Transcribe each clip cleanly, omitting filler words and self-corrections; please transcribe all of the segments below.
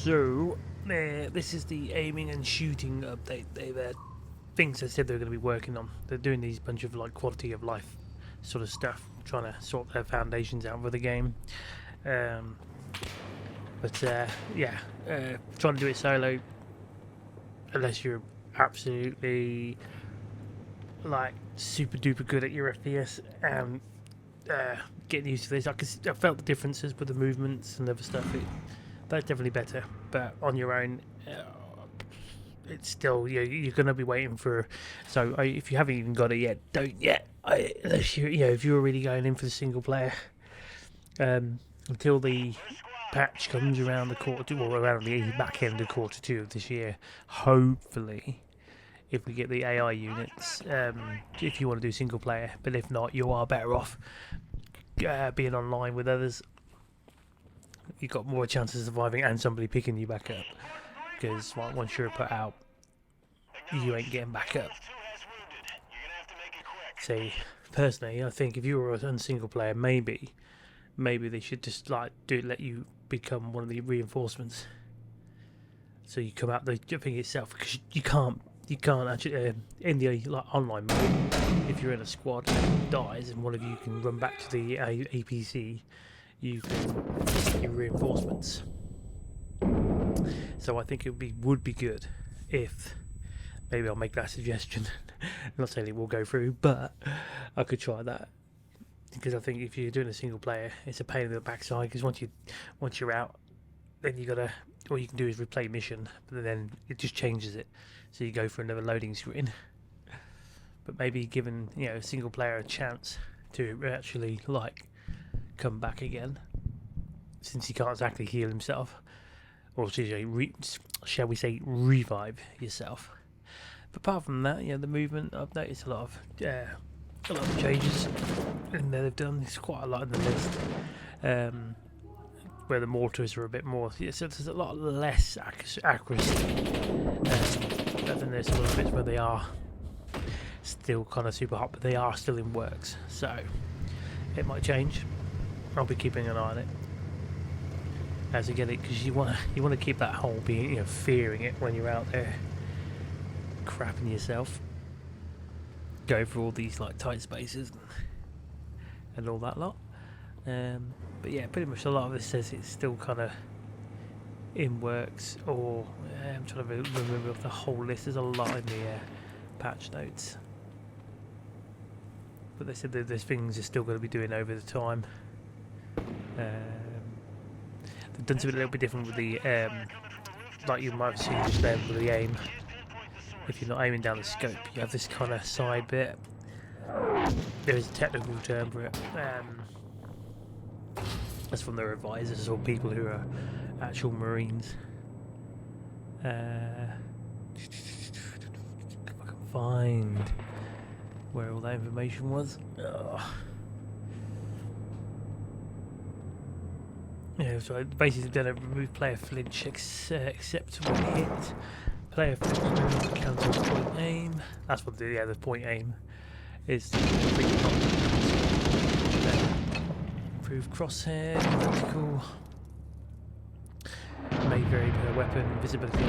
So, this is the aiming and shooting update. They've things they said they were going to be working on. They're doing these bunch of like quality of life sort of stuff, trying to sort their foundations out for the game. Yeah, trying to do it solo, unless you're absolutely like super duper good at your FPS and getting used to this. I felt the differences with the movements and other stuff. That's definitely better, but on your own, it's still you're going to be waiting for. So if you haven't even got it yet, don't yet. Unless if you're really going in for the single player, until the patch comes around the quarter, or around the back end of quarter 2 of this year, hopefully. If we get the AI units, if you want to do single player, but if not, you are better off being online with others. You've got more chances of surviving and somebody picking you back up, because once you're put out, you ain't getting back up. So personally, I think if you were a single player, maybe they should just let you become one of the reinforcements, so you come out the thing itself, because you can't actually in the online mode. If you're in a squad and dies and one of you can run back to the APC, you can get your reinforcements. So I think it would be good if, maybe I'll make that suggestion. I'm not saying it will go through, but I could try that, because I think if you're doing a single player, it's a pain in the backside, because once you're out, then all you can do is replay mission, but then it just changes it, so you go for another loading screen. But maybe giving a single player a chance to actually come back again, since he can't exactly heal himself, or shall we say revive yourself. But apart from that, the movement, I've noticed a lot of changes in there. They've done there's quite a lot in the list, where the mortars are a bit more, so there's a lot less accuracy, but then there's a little bits where they are still kind of super hot, but they are still in works, so it might change. I'll be keeping an eye on it as I get it, because you want to keep that whole being fearing it when you're out there crapping yourself, go for all these tight spaces and all that lot. But yeah, pretty much a lot of this says it's still kind of in works, or I'm trying to remember the whole list. There's a lot in the patch notes, but they said that there's things they're still going to be doing over the time. They've done something a little bit different with the like you might have seen just then with the aim. If you're not aiming down the scope, you have this kind of side bit. There is a technical term for it. That's from the revisers or people who are actual Marines. If I can find where all that information was. Yeah, so basically they've done a remove player flinch except when hit. Player flinch to cancel point aim. That's what the point aim is. Improve crosshair, vertical. May vary per weapon, visibility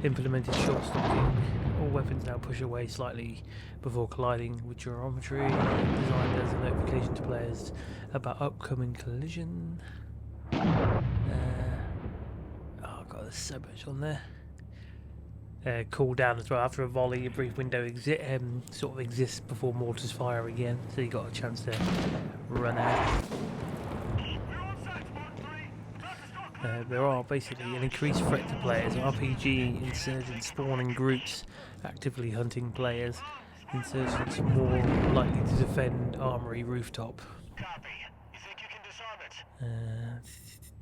implemented short stopping. All weapons now push away slightly before colliding with geometry. Designed as a notification to players about upcoming collision. There's so much on there. Cooldown as well. After a volley, a brief window sort of exists before mortars fire again, so you got a chance to run out. There are basically an increased threat to players. RPG insurgents spawning groups, actively hunting players. Insurgents more likely to defend armory rooftop. Copy. You think you can disarm it?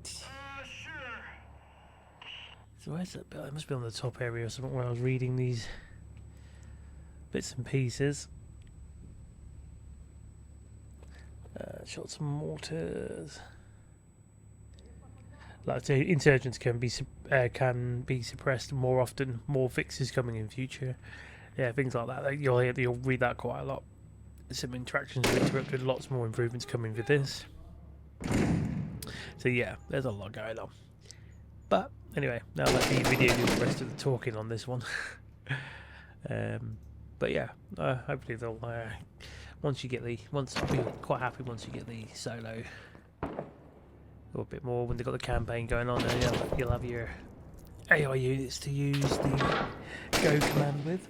Sure. So where's that bit? It must be on the top area or something where I was reading these bits and pieces. Shot some mortars. Like I say, insurgents can be suppressed more often. More fixes coming in future. Yeah, things like that. You'll read that quite a lot. Some interactions are interrupted. Lots more improvements coming with this. So yeah, there's a lot going on. But anyway, now let the video do the rest of the talking on this one. But yeah, hopefully they'll once I'll be quite happy once you get the solo or a bit more when they've got the campaign going on. Then you'll have your AI units to use the go command with,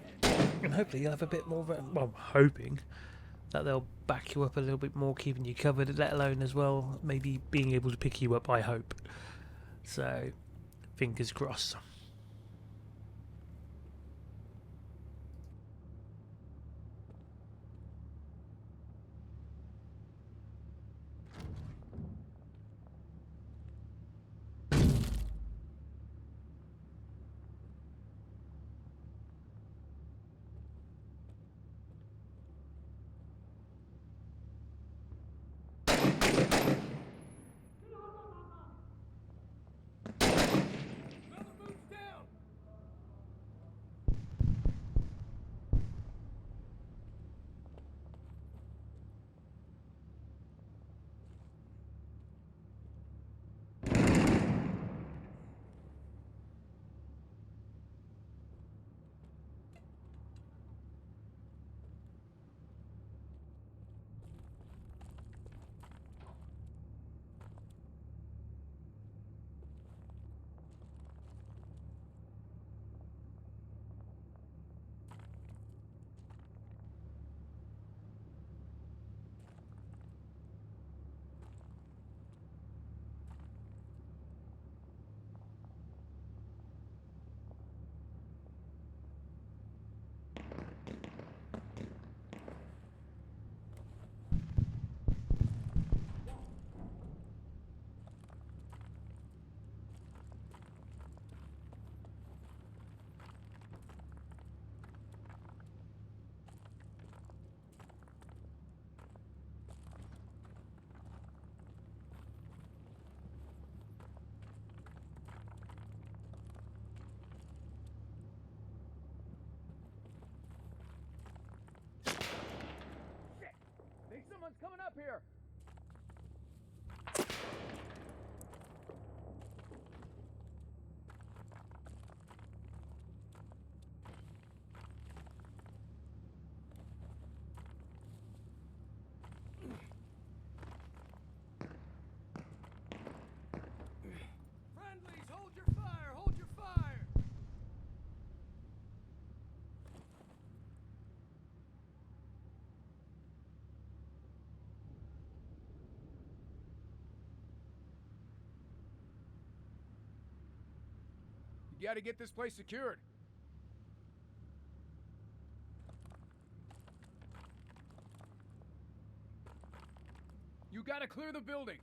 and hopefully you'll have a bit more of a, well, I'm hoping that they'll back you up a little bit more, keeping you covered, let alone as well maybe being able to pick you up, I hope. So fingers crossed. Someone's coming up here! Friendlies, hold your fire! Hold your fire! You gotta get this place secured. You gotta clear the building.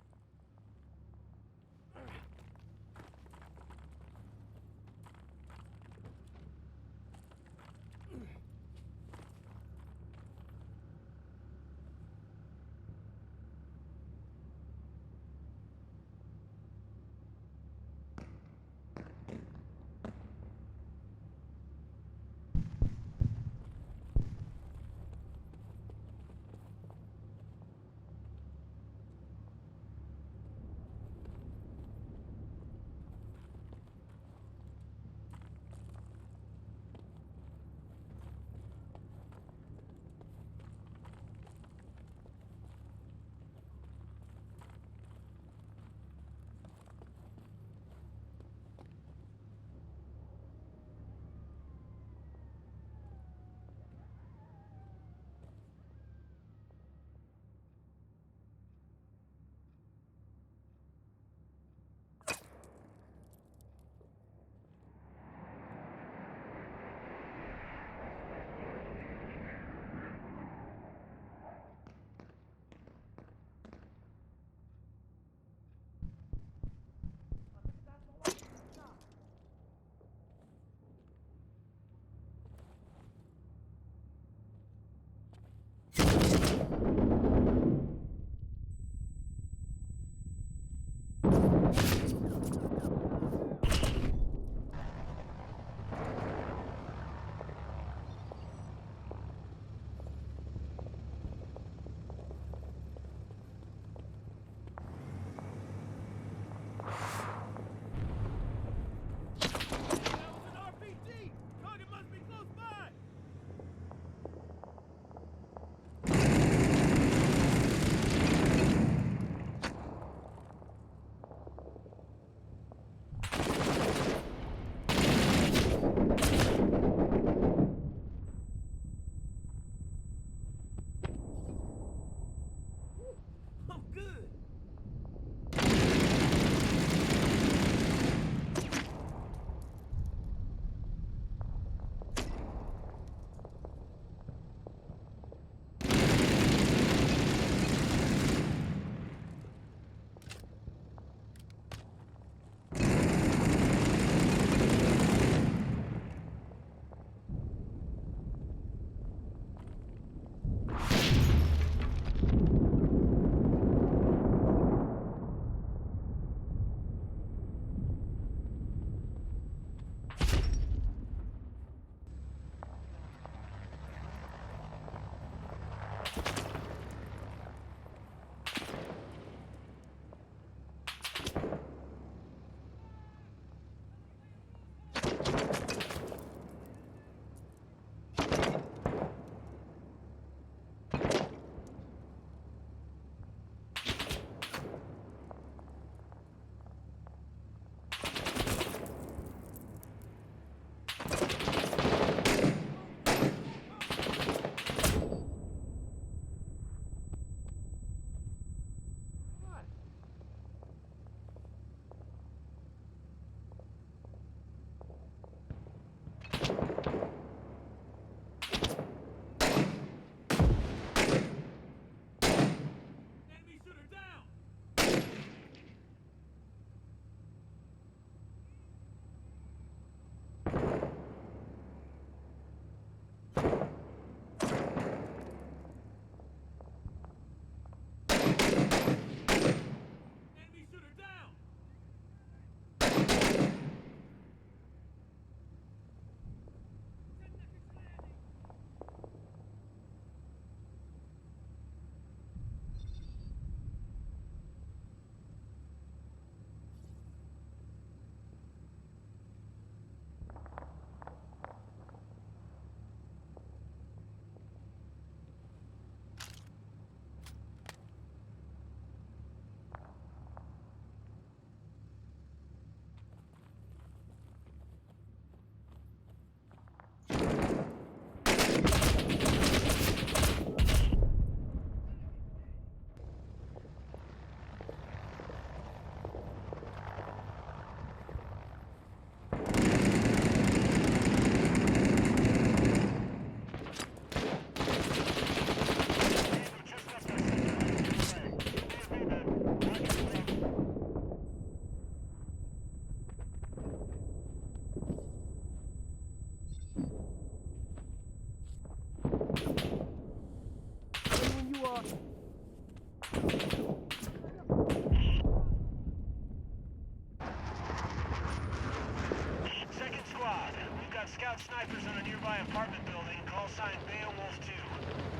blackout snipers on a nearby apartment building. Call sign Beowulf 2.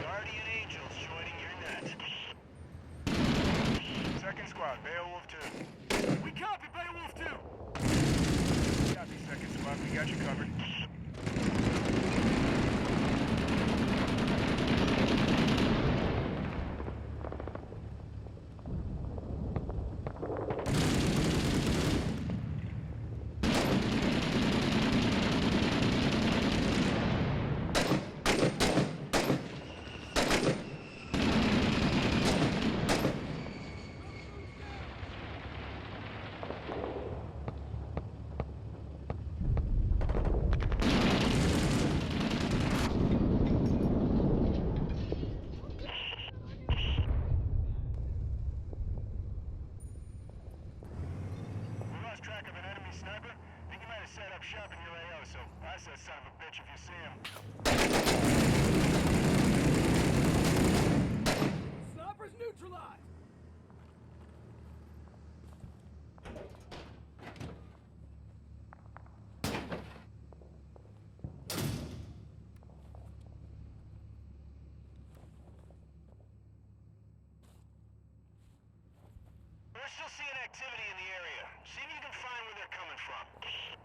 Guardian Angels joining your net. Second squad, Beowulf 2. We copy, Beowulf 2. Copy, second squad. We got you covered. Shop in your AO, so I said son of a bitch if you see him. Snipers neutralized! We're still seeing activity in the area. See if you can find where they're coming from.